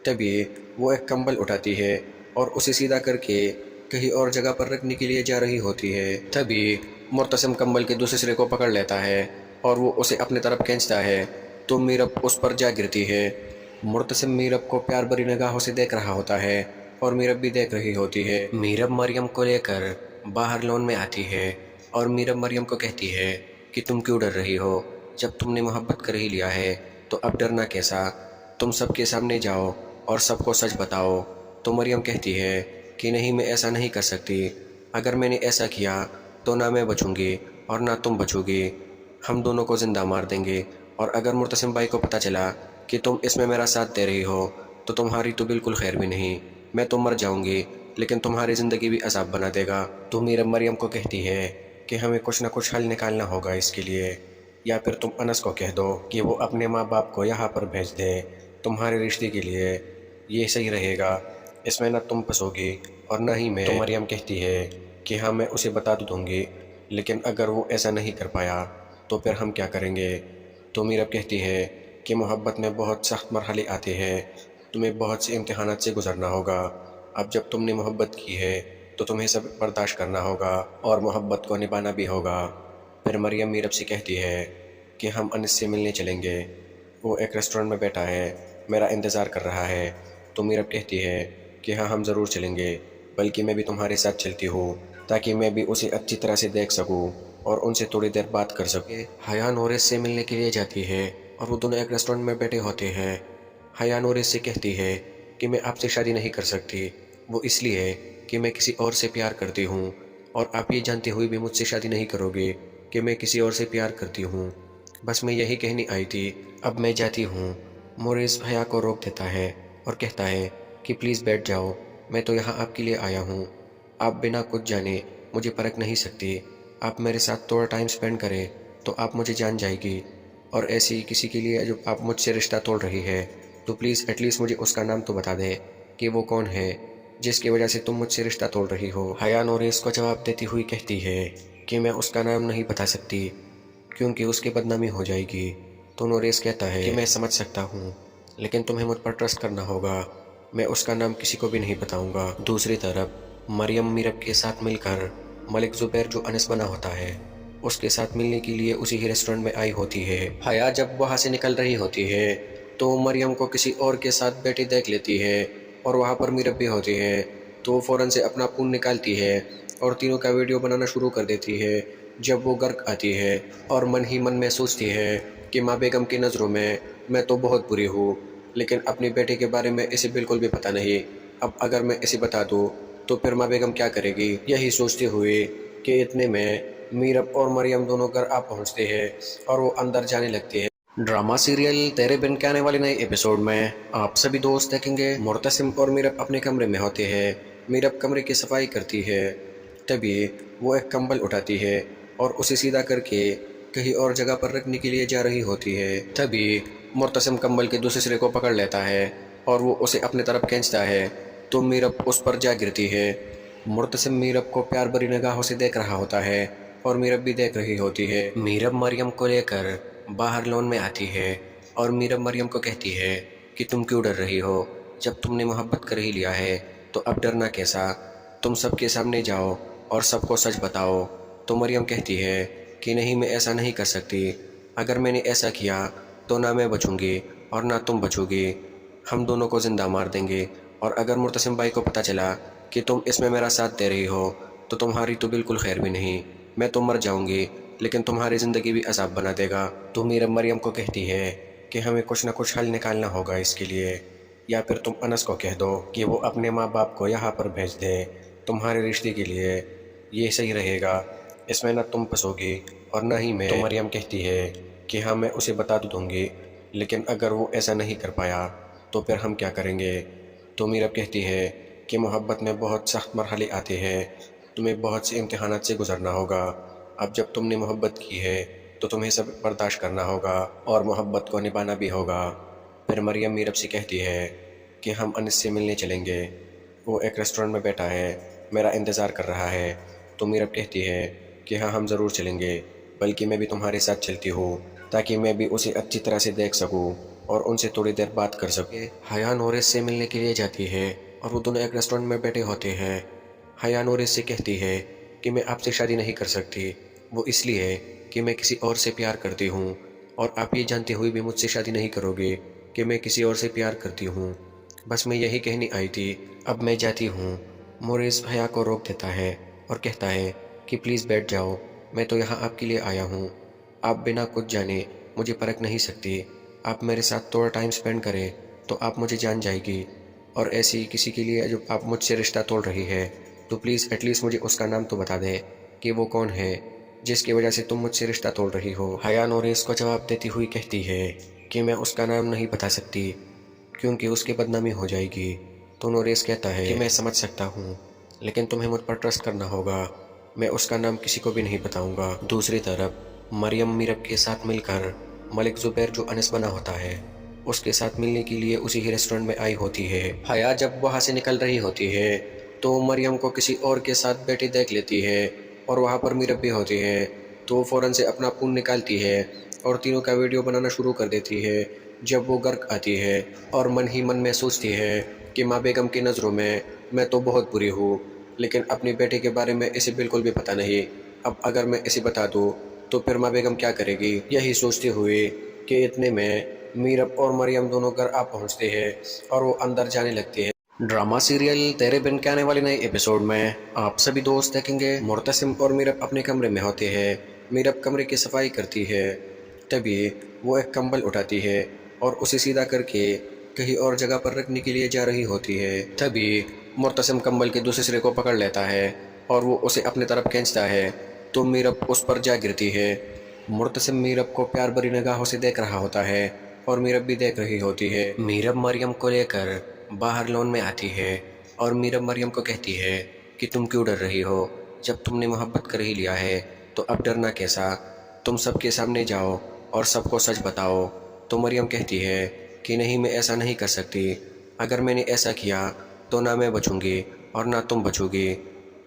تبھی وہ ایک کمبل اٹھاتی ہے اور اسے سیدھا کر کے کہیں اور جگہ پر رکھنے کے لیے جا رہی ہوتی ہے، تبھی مرتسم کمبل کے دوسرے سرے کو پکڑ لیتا ہے اور وہ اسے اپنے طرف کھینچتا ہے تو میرب اس پر جا گرتی ہے۔ مرتسم میرب کو پیار بھری نگاہوں سے دیکھ رہا ہوتا ہے اور میرب بھی دیکھ رہی ہوتی ہے۔ میرب مریم کو لے کر باہر لون میں آتی ہے اور میرب مریم کو کہتی ہے کہ تم کیوں ڈر رہی ہو؟ جب تم نے محبت کر ہی لیا ہے تو اب ڈرنا کیسا؟ تم سب کے سامنے جاؤ اور سب کو سچ بتاؤ۔ تو مریم کہتی ہے کہ نہیں، میں ایسا نہیں کر سکتی، اگر میں نے ایسا کیا تو نہ میں بچوں گی اور نہ تم بچو گی، ہم دونوں کو زندہ مار دیں گے، اور اگر مرتسم بھائی کو پتہ چلا کہ تم اس میں میرا ساتھ دے رہی ہو تو تمہاری تو بالکل خیر بھی نہیں، میں تو مر جاؤں گی لیکن تمہاری زندگی بھی عذاب بنا دے گا۔ تو میرب مریم کو کہتی ہے کہ ہمیں کچھ نہ کچھ حل نکالنا ہوگا اس کے لیے، یا پھر تم انس کو کہہ دو کہ وہ اپنے ماں باپ کو یہاں پر بھیج دے تمہارے رشتے کے لیے، یہ صحیح رہے گا، اس میں نہ تم پھنسو گی اور نہ ہی میں۔ تو مریم کہتی ہے کہ ہاں میں اسے بتا تو دوں گی، لیکن اگر وہ ایسا نہیں کر پایا تو پھر ہم کیا کریں گے؟ تو میرب کہتی ہے کہ محبت میں بہت سخت مرحلے آتے ہیں، تمہیں بہت سے امتحانات سے گزرنا ہوگا، اب جب تم نے محبت کی ہے تو تمہیں سب برداشت کرنا ہوگا اور محبت کو نبھانا بھی ہوگا۔ پھر مریم میرب سے کہتی ہے کہ ہم انس سے ملنے چلیں گے، وہ ایک ریسٹورنٹ میں بیٹھا ہے، میرا انتظار کر رہا ہے۔ تو میرب کہتی ہے کہ ہاں ہم ضرور چلیں گے، بلکہ میں بھی تمہارے ساتھ چلتی ہوں تاکہ میں بھی اسے اچھی طرح سے دیکھ سکوں اور ان سے تھوڑی دیر بات کر سکوں۔ حیا نورس سے ملنے کے لیے جاتی ہے اور وہ دونوں ایک ریسٹورنٹ میں بیٹھے ہوتے ہیں۔ حیا نورس سے کہتی ہے کہ میں آپ سے شادی نہیں کر سکتی، وہ اس لیے کہ میں کسی اور سے پیار کرتی ہوں، اور آپ یہ جانتے ہوئے بھی مجھ سے شادی نہیں کرو گے کہ میں کسی اور سے پیار کرتی ہوں۔ بس میں یہی کہنی آئی تھی، اب میں جاتی ہوں۔ مورس حیا کو روک دیتا ہے اور کہتا ہے کہ پلیز بیٹھ جاؤ، میں تو یہاں آپ کے لیے آیا ہوں، آپ بنا کچھ جانے مجھے پرکھ نہیں سکتی، آپ میرے ساتھ تھوڑا ٹائم سپینڈ کریں تو آپ مجھے جان جائے گی، اور ایسی کسی کے لیے جو آپ مجھ سے رشتہ توڑ رہی ہے تو پلیز ایٹ لیسٹ مجھے اس کا نام تو بتا دے کہ وہ کون ہے جس کی وجہ سے تم مجھ سے رشتہ توڑ رہی ہو۔ حیا نورس کو جواب دیتی ہوئی کہتی ہے کہ میں اس کا نام نہیں بتا سکتی کیونکہ اس کی بدنامی ہو جائے گی۔ تو نوریس کہتا ہے کہ میں سمجھ سکتا ہوں، لیکن تمہیں مجھ پر ٹرسٹ کرنا ہوگا، میں اس کا نام کسی کو بھی نہیں بتاؤں گا۔ دوسری طرف مریم میرب کے ساتھ مل کر ملک زبیر جو انس بنا ہوتا ہے اس کے ساتھ ملنے کے لیے اسی ہی ریسٹورنٹ میں آئی ہوتی ہے۔ حیا جب وہاں سے نکل رہی ہوتی ہے تو مریم کو کسی اور کے ساتھ بیٹھی دیکھ لیتی ہے اور وہاں پر میرب بھی ہوتی ہے، تو وہ فوراً سے اپنا فون نکالتی ہے اور تینوں کا ویڈیو بنانا شروع کر دیتی ہے۔ جب وہ گھر آتی ہے اور من ہی من میں سوچتی ہے کہ ماں بیگم کی نظروں میں تو بہت بری ہوں، لیکن اپنی بیٹے کے بارے میں اسے بالکل بھی پتہ نہیں، اب اگر میں اسے بتا دوں تو پھر ماں بیگم کیا کرے گی۔ یہی سوچتے ہوئے کہ اتنے میں میرب اور مریم دونوں گھر آ پہنچتے ہیں اور وہ اندر جانے لگتے ہیں۔ ڈرامہ سیریل تیرے بن کے آنے والے نئے ایپیسوڈ میں آپ سبھی دوست دیکھیں گے مرتسم اور میرب اپنے کمرے میں ہوتے ہیں۔ میرب کمرے کی صفائی کرتی ہے، تبھی وہ ایک کمبل اٹھاتی ہے اور اسے سیدھا کر کے کہیں اور جگہ پر رکھنے کے لیے جا رہی ہوتی ہے۔ تبھی مرتسم کمبل کے دوسرے سرے کو پکڑ لیتا ہے اور وہ اسے اپنے طرف کھینچتا ہے تو میرب اس پر جا گرتی ہے۔ مرتسم میرب کو پیار بھری نگاہوں سے دیکھ رہا ہوتا ہے اور میرب بھی دیکھ رہی ہوتی ہے۔ میرب مریم کو لے کر باہر لون میں آتی ہے اور میرب مریم کو کہتی ہے کہ تم کیوں ڈر رہی ہو؟ جب تم نے محبت کر ہی لیا ہے تو اب ڈرنا کیسا؟ تم سب کے سامنے جاؤ اور سب کو سچ بتاؤ۔ تو مریم کہتی ہے کہ نہیں، میں ایسا نہیں کر سکتی، اگر میں نے ایسا کیا تو نہ میں بچوں گی اور نہ تم بچو گی، ہم دونوں کو زندہ مار دیں گے، اور اگر مرتسم بھائی کو پتہ چلا کہ تم اس میں میرا ساتھ دے رہی ہو تو تمہاری تو بالکل خیر بھی نہیں، میں تو مر جاؤں گی لیکن تمہاری زندگی بھی عذاب بنا دے گا۔ تو میرب مریم کو کہتی ہے کہ ہمیں کچھ نہ کچھ حل نکالنا ہوگا اس کے لیے، یا پھر تم انس کو کہہ دو کہ وہ اپنے ماں باپ کو یہاں پر بھیج دے تمہارے رشتے کے لیے، یہ صحیح رہے گا، اس میں نہ تم پھنسو گی اور نہ ہی میں۔ تو مریم کہتی ہے کہ ہاں میں اسے بتا دوں گی، لیکن اگر وہ ایسا نہیں کر پایا تو پھر ہم کیا کریں گے؟ تو میرب کہتی ہے کہ محبت میں بہت سخت مرحلے آتے ہیں، تمہیں بہت سے امتحانات سے گزرنا ہوگا، اب جب تم نے محبت کی ہے تو تمہیں سب برداشت کرنا ہوگا اور محبت کو نبھانا بھی ہوگا۔ پھر مریم میرب سے کہتی ہے کہ ہم انس سے ملنے چلیں گے، وہ ایک ریسٹورنٹ میں بیٹھا ہے، میرا انتظار کر رہا ہے۔ تو میرب کہتی ہے کہ ہاں ہم ضرور چلیں گے، بلکہ میں بھی تمہارے ساتھ چلتی ہوں تاکہ میں بھی اسے اچھی طرح سے دیکھ سکوں اور ان سے تھوڑی دیر بات کر سکوں۔ حیا نوریس سے ملنے کے لیے جاتی ہے اور وہ دونوں ایک ریسٹورنٹ میں بیٹھے ہوتے ہیں۔ حیا نوریس سے کہتی ہے کہ میں آپ سے شادی نہیں کر سکتی، وہ اس لیے کہ میں کسی اور سے پیار کرتی ہوں، اور آپ یہ جانتے ہوئے بھی مجھ سے شادی نہیں کرو گے کہ میں کسی اور سے پیار کرتی ہوں، بس میں یہی کہنی آئی تھی، اب میں جاتی ہوں۔ موریس حیا کو روک دیتا ہے اور کہتا ہے کہ پلیز بیٹھ جاؤ، میں تو یہاں آپ کے لیے آیا ہوں، آپ بنا کچھ جانے مجھے پرکھ نہیں سکتی، آپ میرے ساتھ تھوڑا ٹائم سپینڈ کریں تو آپ مجھے جان جائے گی، اور ایسی کسی کے لیے جو آپ مجھ سے رشتہ توڑ رہی ہے تو پلیز ایٹ لیسٹ مجھے اس کا نام تو بتا دیں کہ وہ کون ہے جس کی وجہ سے تم مجھ سے رشتہ توڑ رہی ہو۔ حیا نوریس کو جواب دیتی ہوئی کہتی ہے کہ میں اس کا نام نہیں بتا سکتی کیونکہ اس کی بدنامی ہو جائے گی۔ تو نوریس کہتا ہے کہ میں سمجھ سکتا ہوں، لیکن تمہیں مجھ پر ٹرسٹ کرنا ہوگا، میں اس کا نام کسی کو بھی نہیں بتاؤں گا۔ دوسری طرف مریم میرب کے ساتھ مل کر ملک زبیر جو انس بنا ہوتا ہے اس کے ساتھ ملنے کے لیے اسی ہی ریسٹورنٹ میں آئی ہوتی ہے۔ حیا جب وہاں سے نکل رہی ہوتی ہے تو مریم کو کسی اور کے ساتھ بیٹھی دیکھ لیتی ہے اور وہاں پر میرب بھی ہوتی ہے، تو وہ فوراً سے اپنا فون نکالتی ہے اور تینوں کا ویڈیو بنانا شروع کر دیتی ہے۔ جب وہ گھر آتی ہے اور من ہی من میں سوچتی ہے کہ ماں بیگم کی نظروں میں تو بہت بری ہوں، لیکن اپنی بیٹے کے بارے میں اسے بالکل بھی پتہ نہیں، اب اگر میں اسے بتا دوں تو پھر ماں بیگم کیا کرے گی۔ یہی سوچتے ہوئے کہ اتنے میں میرب اور مریم دونوں گھر آ پہنچتے ہیں اور وہ اندر جانے لگتے ہیں۔ ڈرامہ سیریل تیرے بن کے آنے والے نئے ایپیسوڈ میں آپ سبھی دوست دیکھیں گے مرتسم اور میرب اپنے کمرے میں ہوتے ہیں۔ میرب کمرے کی صفائی کرتی ہے، تبھی وہ ایک کمبل اٹھاتی ہے اور اسے سیدھا کر کے کہیں اور جگہ پر رکھنے کے لیے جا رہی ہوتی ہے۔ تبھی مرتسم کمبل کے دوسرے سرے کو پکڑ لیتا ہے اور وہ اسے اپنے طرف کھینچتا ہے تو میرب اس پر جا گرتی ہے۔ مرتسم میرب کو پیار بھری نگاہوں سے دیکھ رہا ہوتا ہے اور میرب بھی دیکھ رہی ہوتی ہے۔ میرب مریم کو لے کر باہر لون میں آتی ہے اور میرب مریم کو کہتی ہے کہ تم کیوں ڈر رہی ہو؟ جب تم نے محبت کر ہی لیا ہے تو اب ڈرنا کیسا؟ تم سب کے سامنے جاؤ اور سب کو سچ بتاؤ۔ تو مریم کہتی ہے کہ نہیں، میں ایسا نہیں کر سکتی، اگر میں نے ایسا کیا تو نہ میں بچوں گی اور نہ تم بچو گی،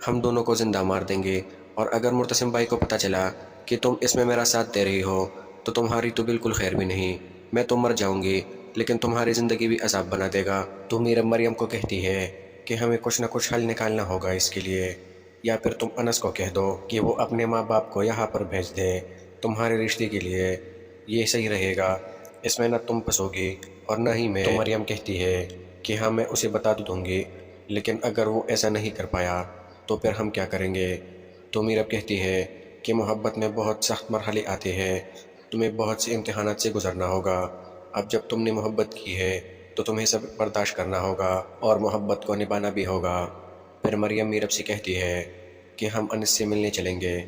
ہم دونوں کو زندہ مار دیں گے، اور اگر مرتسم بھائی کو پتہ چلا کہ تم اس میں میرا ساتھ دے رہی ہو تو تمہاری تو بالکل خیر بھی نہیں، میں تو مر جاؤں گی لیکن تمہاری زندگی بھی عذاب بنا دے گا۔ تو میرب مریم کو کہتی ہے کہ ہمیں کچھ نہ کچھ حل نکالنا ہوگا اس کے لیے، یا پھر تم انس کو کہہ دو کہ وہ اپنے ماں باپ کو یہاں پر بھیج دے تمہارے رشتے کے لیے، یہ صحیح رہے گا، اس میں نہ تم پھنسو گی اور نہ ہی میں۔ تو مریم کہتی ہے کہ ہاں میں اسے بتا دوں گی، لیکن اگر وہ ایسا نہیں کر پایا تو پھر ہم کیا کریں گے؟ تو میرب کہتی ہے کہ محبت میں بہت سخت مرحلے آتے ہیں، تمہیں بہت سے امتحانات سے گزرنا ہوگا، اب جب تم نے محبت کی ہے تو تمہیں سب برداشت کرنا ہوگا اور محبت کو نبھانا بھی ہوگا۔ پھر مریم میرب سے کہتی ہے کہ ہم انس سے ملنے چلیں گے،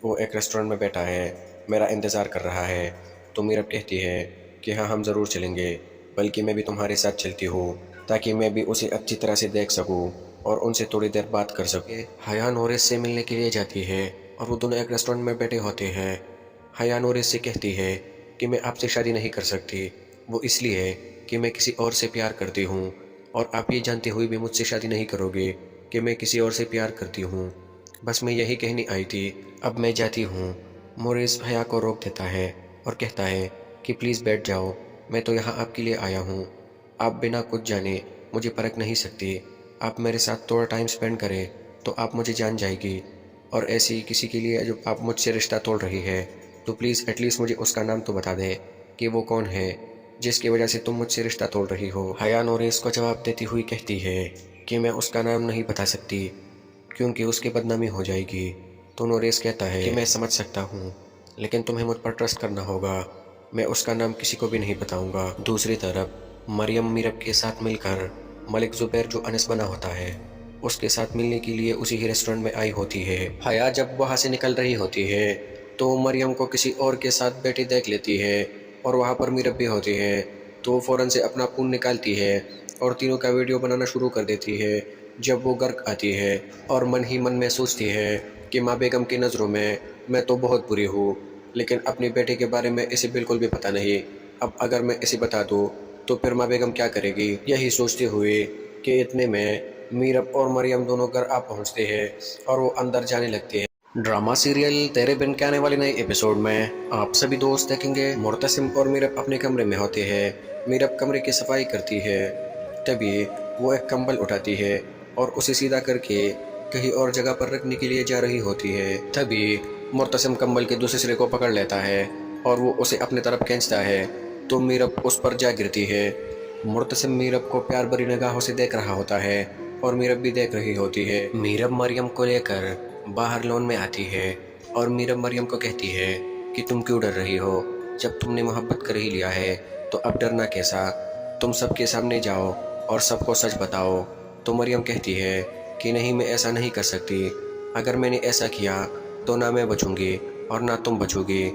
وہ ایک ریسٹورنٹ میں بیٹھا ہے، میرا انتظار کر رہا ہے۔ تو میرب کہتی ہے کہ ہاں ہم ضرور چلیں گے، بلکہ میں بھی تمہارے ساتھ چلتی ہوں تاکہ میں بھی اسے اچھی طرح سے دیکھ سکوں اور ان سے تھوڑی دیر بات کر سکوں۔ حیا نورس سے ملنے کے لیے جاتی ہے اور وہ دونوں ایک ریسٹورنٹ میں بیٹھے ہوتے ہیں۔ حیا نورس سے کہتی ہے کہ میں آپ سے شادی نہیں کر سکتی، وہ اس لیے کہ میں کسی اور سے پیار کرتی ہوں، اور آپ یہ جانتے ہوئے بھی مجھ سے شادی نہیں کرو گے کہ میں کسی اور سے پیار کرتی ہوں۔ بس میں یہی کہنی آئی تھی، اب میں جاتی ہوں۔ مورس حیا کو روک دیتا ہے اور کہتا ہے کہ پلیز بیٹھ جاؤ، میں تو یہاں آپ کے لیے آیا ہوں، آپ بنا کچھ جانے مجھے پرکھ نہیں سکتی، آپ میرے ساتھ تھوڑا ٹائم سپینڈ کریں تو آپ مجھے جان جائے گی، اور ایسی کسی کے لیے جو آپ مجھ سے رشتہ توڑ رہی ہے تو پلیز ایٹ لیسٹ مجھے اس کا نام تو بتا دے کہ وہ کون ہے جس کی وجہ سے تم مجھ سے رشتہ توڑ رہی ہو۔ حیا نورس کو جواب دیتی ہوئی کہتی ہے کہ میں اس کا نام نہیں بتا سکتی کیونکہ اس کی بدنامی ہو جائے گی۔ تو نورس کہتا ہے کہ میں سمجھ سکتا ہوں، لیکن تمہیں مجھ پر ٹرسٹ کرنا ہوگا، میں اس کا نام کسی کو بھی نہیں بتاؤں گا۔ دوسری طرف مریم میرب کے ساتھ مل کر ملک زبیر جو انس بنا ہوتا ہے اس کے ساتھ ملنے کے لیے اسی ہی ریسٹورنٹ میں آئی ہوتی ہے۔ حیا جب وہاں سے نکل رہی ہوتی ہے تو مریم کو کسی اور کے ساتھ بیٹھی دیکھ لیتی ہے اور وہاں پر میرب بھی ہوتی ہے، تو وہ فوراً سے اپنا فون نکالتی ہے اور تینوں کا ویڈیو بنانا شروع کر دیتی ہے۔ جب وہ گھر آتی ہے اور من ہی من میں سوچتی ہے کہ ماں بیگم کی نظروں میں تو بہت بری ہوں، لیکن اپنی بیٹے کے بارے میں اسے بالکل بھی پتہ نہیں، اب اگر میں اسے بتا دوں تو پھر ماں بیگم کیا کرے گی؟ یہی سوچتے ہوئے کہ اتنے میں میرب اور مریم دونوں گھر آ پہنچتے ہیں اور وہ اندر جانے لگتے ہیں۔ ڈرامہ سیریل تیرے بن کے آنے والے نئے ایپیسوڈ میں آپ سبھی دوست دیکھیں گے مرتسم اور میرب اپنے کمرے میں ہوتے ہیں۔ میرب کمرے کی صفائی کرتی ہے، تبھی وہ ایک کمبل اٹھاتی ہے اور اسے سیدھا کر کے کہیں اور جگہ پر رکھنے کے لیے جا رہی ہوتی ہے، تبھی مرتسم کمبل کے دوسرے سرے کو پکڑ لیتا ہے اور وہ اسے اپنے طرف کھینچتا ہے تو میرب اس پر جا گرتی ہے۔ مرتسم میرب کو پیار بھری نگاہوں سے دیکھ رہا ہوتا ہے اور میرب بھی دیکھ رہی ہوتی ہے۔ میرب مریم کو لے کر باہر لون میں آتی ہے اور میرب مریم کو کہتی ہے کہ تم کیوں ڈر رہی ہو؟ جب تم نے محبت کر ہی لیا ہے تو اب ڈرنا کیسا؟ تم سب کے سامنے جاؤ اور سب کو سچ بتاؤ۔ تو مریم کہتی ہے کہ نہیں، میں ایسا نہیں کر سکتی، اگر میں نے ایسا کیا تو نہ میں بچوں گی اور نہ تم بچو گی،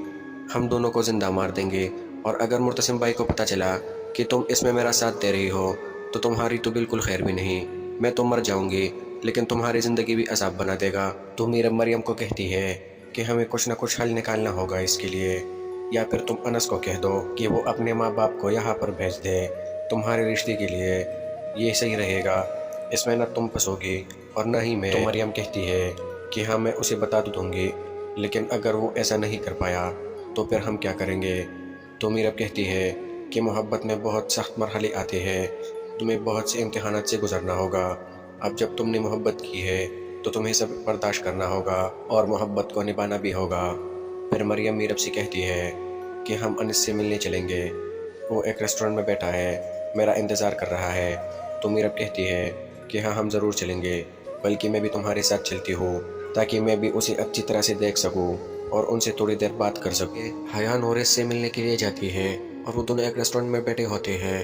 ہم دونوں کو زندہ مار دیں گے، اور اگر مرتسم بھائی کو پتہ چلا کہ تم اس میں میرا ساتھ دے رہی ہو تو تمہاری تو بالکل خیر بھی نہیں، میں تو مر جاؤں گی لیکن تمہاری زندگی بھی عذاب بنا دے گا۔ تو میرب مریم کو کہتی ہے کہ ہمیں کچھ نہ کچھ حل نکالنا ہوگا اس کے لیے، یا پھر تم انس کو کہہ دو کہ وہ اپنے ماں باپ کو یہاں پر بھیج دے تمہارے رشتے کے لیے، یہ صحیح رہے گا، اس میں نہ تم پھنسو گی اور نہ ہی میں۔ تو مریم کہتی ہے کہ ہاں میں اسے بتا دوں گی، لیکن اگر وہ ایسا نہیں کر پایا تو پھر ہم کیا کریں گے؟ تو میرب کہتی ہے کہ محبت میں بہت سخت مرحلے آتے ہیں، تمہیں بہت سے امتحانات سے گزرنا ہوگا، اب جب تم نے محبت کی ہے تو تمہیں سب برداشت کرنا ہوگا اور محبت کو نبھانا بھی ہوگا۔ پھر مریم میرب سے کہتی ہے کہ ہم انس سے ملنے چلیں گے، وہ ایک ریسٹورنٹ میں بیٹھا ہے، میرا انتظار کر رہا ہے۔ تو میرب کہتی ہے کہ ہاں ہم ضرور چلیں گے، بلکہ میں بھی تمہارے ساتھ چلتی ہوں تاکہ میں بھی اسے اچھی طرح سے دیکھ سکوں اور ان سے تھوڑی دیر بات کر سکوں۔ حیا نورس سے ملنے کے لیے جاتی ہے اور وہ دونوں ایک ریسٹورنٹ میں بیٹھے ہوتے ہیں۔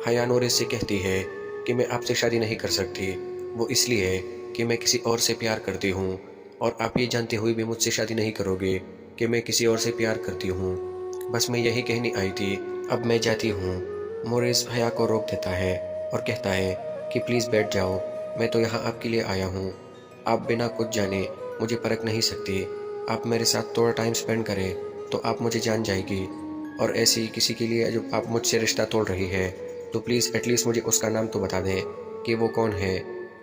حیا نورس سے کہتی ہے کہ میں آپ سے شادی نہیں کر سکتی، وہ اس لیے کہ میں کسی اور سے پیار کرتی ہوں، اور آپ یہ جانتے ہوئے بھی مجھ سے شادی نہیں کرو گے کہ میں کسی اور سے پیار کرتی ہوں۔ بس میں یہی کہنی آئی تھی، اب میں جاتی ہوں۔ مورس حیا کو روک دیتا ہے اور کہتا ہے کہ پلیز بیٹھ جاؤ، میں تو یہاں آپ کے لیے آیا ہوں، آپ بنا کچھ جانے مجھے پرکھ نہیں سکتی، آپ میرے ساتھ تھوڑا ٹائم سپینڈ کریں تو آپ مجھے جان جائے گی، اور ایسی کسی کے لیے جو آپ مجھ سے رشتہ توڑ رہی ہے تو پلیز ایٹ لیسٹ مجھے اس کا نام تو بتا دیں کہ وہ کون ہے